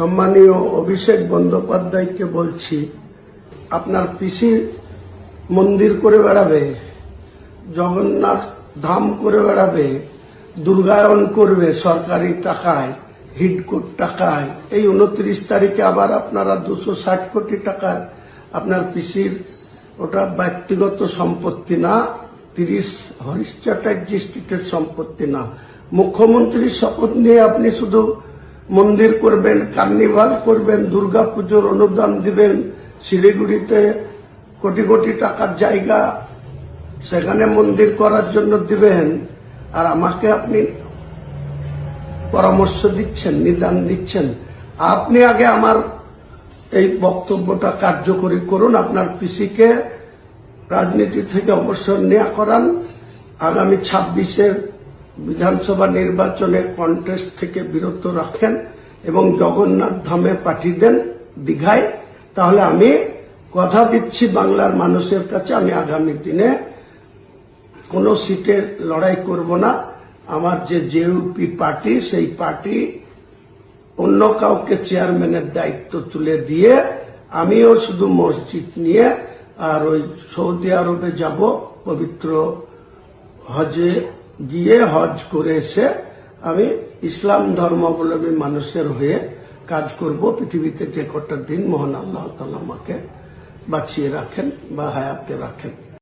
সম্মানীয় অভিষেক বন্দ্যোপাধ্যায়কে বলছি, আপনার পিসি মন্দির করে বেড়াবে, জগন্নাথ ধাম করে বেড়াবে, দুর্গায়ন করবে সরকারি টাকায়, হিডকোর টাকায়। এই 29 তারিখে আবার আপনারা 260 কোটি টাকার আপনার পিসির, ওটা ব্যক্তিগত সম্পত্তি না, 30 হরিশ চ্যাটার্জি স্ট্রিটের সম্পত্তি না। মুখ্যমন্ত্রীর শপথ নিয়ে আপনি শুধু মন্দির করবেন, কার্নিভাল করবেন, দুর্গাপুজোর অনুদান দিবেন, শিলিগুড়িতে কোটি কোটি টাকার জায়গা সেখানে মন্দির করার জন্য দিবেন, আর আমাকে আপনি পরামর্শ দিচ্ছেন, নিদান দিচ্ছেন। আপনি আগে আমার এই বক্তব্যটা কার্যকরী করুন, আপনার পিসিকে রাজনীতি থেকে অবসর নেওয়া করান, আগামী 26-এর বিধানসভা নির্বাচনে কন্টেস্ট থেকে বিরত রাখেন এবং জগন্নাথ ধামে পাঠিয়ে দেন দীঘায়। তাহলে আমি কথা দিচ্ছি বাংলার মানুষের কাছে, আমি আগামী দিনে কোনো সিটে লড়াই করব না। আমার যে জেইউপি পার্টি, সেই পার্টি অন্য কাউকে চেয়ারম্যানের দায়িত্ব তুলে দিয়ে আমিও শুধু মসজিদ নিয়ে আর ওই সৌদি আরবে যাব, পবিত্র হজে গিয়ে হজ করে এসে আমি ইসলাম ধর্মাবলম্বী মানুষের হয়ে কাজ করব। পৃথিবীতে যে কটা দিন মহান আল্লাহ তাআলা আমাকে বাঁচিয়ে রাখেন বা হায়াতে রাখেন।